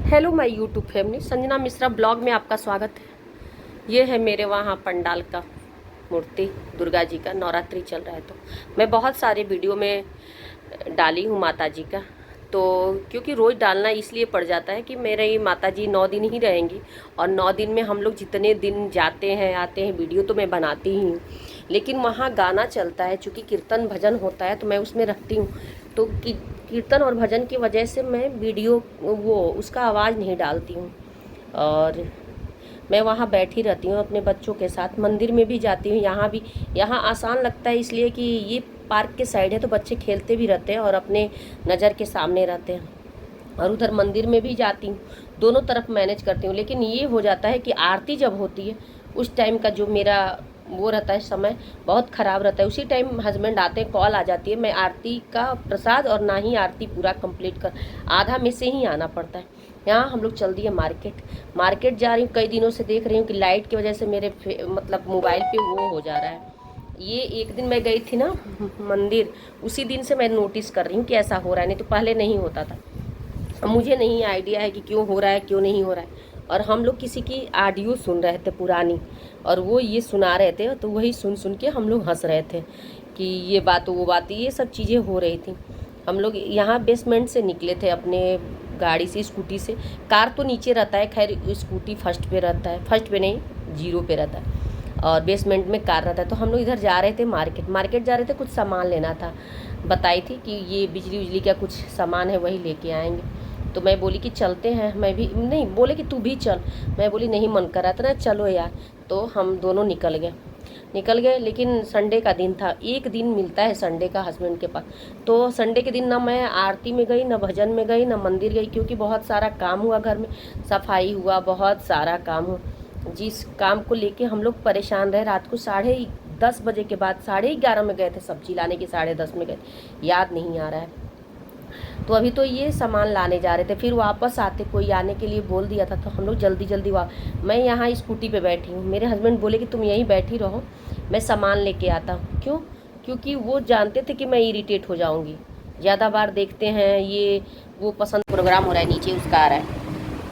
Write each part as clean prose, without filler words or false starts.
Hello my YouTube family, Sanjana Mishra blog में आपका स्वागत है। ये है मेरे वहाँ पंडाल का मूर्ति, दुर्गा जी का नवरात्रि चल रहा है। तो मैं बहुत सारे वीडियो में डाली हूँ माता जी का, तो क्योंकि रोज़ डालना इसलिए पड़ जाता है कि मेरे माता जी 9 दिन ही रहेंगी और 9 दिन में हम लोग जितने दिन जाते हैं आते हैं वीडियो तो मैं बनाती ही हूँ, लेकिन वहाँ गाना चलता है, चूँकि कीर्तन भजन होता है तो मैं उसमें रखती हूँ। तो कीर्तन और भजन की वजह से मैं वीडियो वो उसका आवाज़ नहीं डालती हूँ और मैं वहाँ बैठी रहती हूँ अपने बच्चों के साथ। मंदिर में भी जाती हूँ, यहाँ भी, यहाँ आसान लगता है इसलिए कि ये पार्क के साइड है तो बच्चे खेलते भी रहते हैं और अपने नज़र के सामने रहते हैं। और उधर मंदिर में भी जाती हूँ, दोनों तरफ मैनेज करती हूँ। लेकिन ये हो जाता है कि आरती जब होती है उस टाइम का जो मेरा वो रहता है समय बहुत ख़राब रहता है। उसी टाइम हस्बैंड आते हैं, कॉल आ जाती है, मैं आरती का प्रसाद और ना ही आरती पूरा कंप्लीट कर, आधा में से ही आना पड़ता है। यहाँ हम लोग चल दिए मार्केट जा रही हूँ। कई दिनों से देख रही हूँ कि लाइट की वजह से मेरे मतलब मोबाइल पे वो हो जा रहा है। ये एक दिन मैं गई थी ना मंदिर, उसी दिन से मैं नोटिस कर रही हूँ कि ऐसा हो रहा है, नहीं तो पहले नहीं होता था। मुझे नहीं आइडिया है कि क्यों हो रहा है क्यों नहीं हो रहा है। और हम लोग किसी की ऑडियो सुन रहे थे पुरानी, और वो ये सुना रहे थे तो वही सुन के हम लोग हंस रहे थे कि ये बात वो बात, ये सब चीज़ें हो रही थी। हम लोग यहाँ बेसमेंट से निकले थे अपने गाड़ी से, स्कूटी से। कार तो नीचे रहता है, खैर स्कूटी फर्स्ट पे रहता है, फर्स्ट पे नहीं 0 पे रहता है और बेसमेंट में कार रहता है। तो हम लोग इधर जा रहे थे मार्केट जा रहे थे, कुछ सामान लेना था। बताई थी कि ये बिजली का कुछ सामान है वही लेके आएंगे। तो मैं बोली कि चलते हैं, मैं भी नहीं, बोले कि तू भी चल, मैं बोली नहीं मन कर रहा था ना, चलो यार। तो हम दोनों निकल गए। लेकिन संडे का दिन था, एक दिन मिलता है संडे का हस्बैंड के पास। तो संडे के दिन ना मैं आरती में गई, ना भजन में गई, ना मंदिर गई, क्योंकि बहुत सारा काम हुआ घर में, सफाई हुआ, बहुत सारा काम हुआ। जिस काम को लेके हम लोग परेशान रहे। रात को 10:30 बजे के बाद 11:30 में गए थे सब्जी लाने की, 10:30 में गए, याद नहीं आ रहा है। तो अभी तो ये सामान लाने जा रहे थे, फिर वापस आते कोई आने के लिए बोल दिया था तो हम लोग जल्दी मैं यहाँ स्कूटी पे बैठी हूँ। मेरे हस्बैंड बोले कि तुम यहीं बैठी रहो, मैं सामान लेके आता हूँ। क्यों? क्योंकि वो जानते थे कि मैं इरिटेट हो जाऊँगी। ज़्यादा बार देखते हैं ये वो पसंद प्रोग्राम हो रहा है, नीचे उसका आ रहा है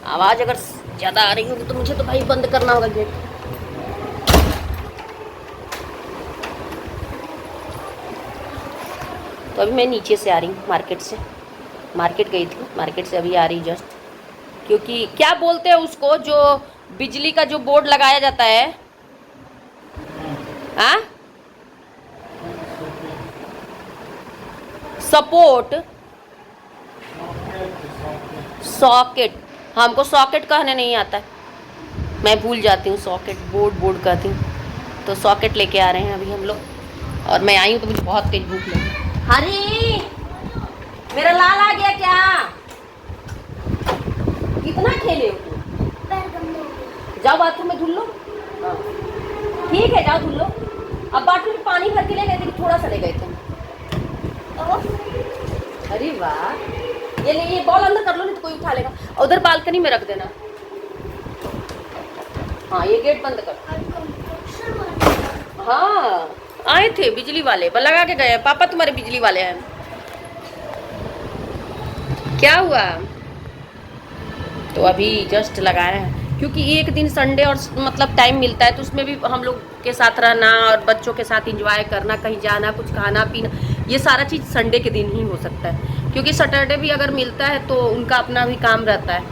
आवाज़, अगर ज़्यादा आ रही होगी तो मुझे तो भाई बंद करना होगा गेट। तो अभी मैं नीचे से आ रही हूँ, मार्केट गई थी, मार्केट से अभी आ रही जस्ट। क्योंकि क्या बोलते हैं उसको, जो बिजली का जो बोर्ड लगाया जाता है, हाँ, सपोर्ट, सॉकेट, हमको सॉकेट कहने नहीं आता है, मैं भूल जाती हूँ, सॉकेट बोर्ड कहती हूँ। तो सॉकेट लेके आ रहे हैं अभी हम लोग, और मैं आई हूँ तो मुझे बहुत तेज भूख लगी। हरी, मेरा लाल आ गया क्या? कितना खेले हो तुम? जाओ बाथरूम में धुल लो। ठीक है जाओ धुल लो। अब बाथरूम में पानी भर के ले गए थे कि थोड़ा सा ले गए थे? अरे वाह, ये नहीं, ये बॉल अंदर कर लो, नहीं तो कोई उठा लेगा। उधर बालकनी में रख देना। हाँ ये गेट बंद कर। हाँ आए थे बिजली वाले, पर लगा के गए। पापा तुम्हारे बिजली वाले हैं? क्या हुआ? तो अभी जस्ट लगाया है, क्योंकि एक दिन संडे और मतलब टाइम मिलता है तो उसमें भी हम लोग के साथ रहना और बच्चों के साथ एंजॉय करना, कहीं जाना, कुछ खाना पीना, ये सारा चीज़ संडे के दिन ही हो सकता है। क्योंकि सैटरडे भी अगर मिलता है तो उनका अपना भी काम रहता है।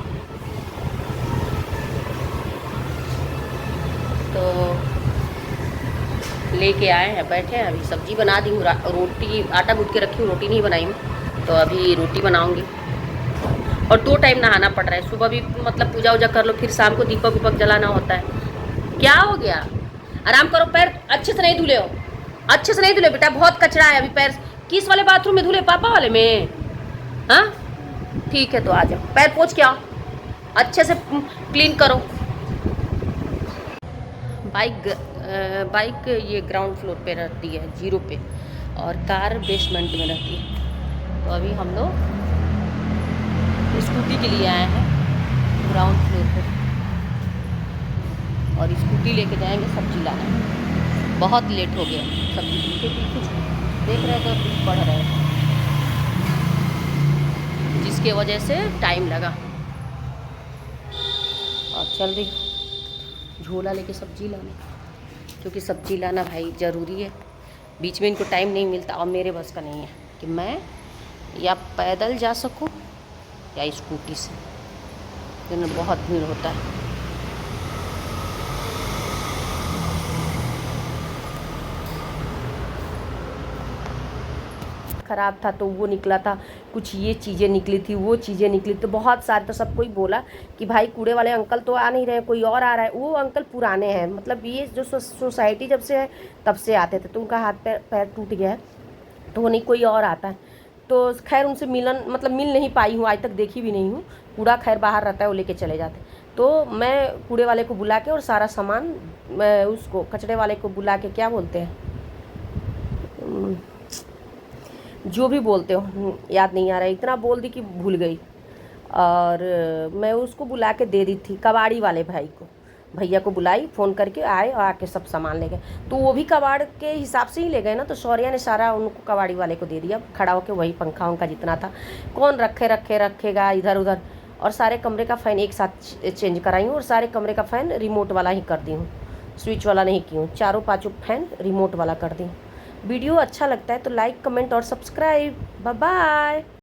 तो लेके आए हैं, बैठे हैं, अभी सब्जी बना दी हूँ, रोटी आटा गूँथ के रखी हूँ, रोटी नहीं बनाई हूँ, तो अभी रोटी बनाऊँगी। और 2 टाइम नहाना पड़ रहा है, सुबह भी मतलब पूजा वूजा कर लो, फिर शाम को दीपक विपक जलाना होता है। क्या हो गया? आराम करो, पैर अच्छे से नहीं धुले हो, अच्छे से नहीं धुले बेटा, बहुत कचरा है अभी पैर। किस वाले बाथरूम में धुले? पापा वाले में? हाँ ठीक है, तो आ जाओ, पैर पोंछ के आओ, अच्छे से क्लीन करो। बाइक ये ग्राउंड फ्लोर पे रहती है, 0 पे, और कार बेसमेंट में रहती है। तो अभी हम लोग स्कूटी के लिए आए हैं ग्राउंड फ्लोर पे, और स्कूटी लेके जाएंगे सब्जी लाना। बहुत लेट हो गया सब्जी, कुछ देख रहे थे कुछ पढ़ रहे थे, जिसके वजह से टाइम लगा। चल रही हूँ झोला लेके सब्जी लाने, क्योंकि सब्जी लाना भाई ज़रूरी है। बीच में इनको टाइम नहीं मिलता और मेरे बस का नहीं है कि मैं या पैदल जा सकूँ या स्कूटी से, क्योंकि बहुत भीड़ होता है। ख़राब था तो वो निकला था, कुछ ये चीज़ें निकली थी, वो चीज़ें निकली तो बहुत सारे, तो सबको ही बोला कि भाई कूड़े वाले अंकल तो आ नहीं रहे, कोई और आ रहा है। वो अंकल पुराने हैं, मतलब ये जो सोसाइटी जब से है तब से आते थे, तो उनका हाथ पैर टूट गया है, तो वो नहीं कोई और आता है। तो खैर उनसे मिल नहीं पाई हूँ, आज तक देखी भी नहीं हूँ। कूड़ा खैर बाहर रहता है, वो लेके चले जाते। तो मैं कूड़े वाले को बुला के और सारा सामान, मैं उसको कचड़े वाले को बुला के, क्या बोलते हैं, जो भी बोलते हो याद नहीं आ रहा है, इतना बोल दी कि भूल गई। और मैं उसको बुला के दे दी थी, कबाड़ी वाले भैया को बुलाई, फ़ोन करके आए और आके सब सामान ले गए। तो वो भी कबाड़ के हिसाब से ही ले गए ना, तो शौर्या ने सारा उनको कबाड़ी वाले को दे दिया, खड़ा होकर वही पंखा उनका जितना था, कौन रखेगा इधर उधर। और सारे कमरे का फ़ैन एक साथ चेंज कराई हूँ, और सारे कमरे का फ़ैन रिमोट वाला ही कर दी हूँ, स्विच वाला नहीं की हूँ। चारों पाँचों फ़ैन रिमोट वाला कर दी हूँ। वीडियो अच्छा लगता है तो लाइक, कमेंट और सब्सक्राइब। Bye bye.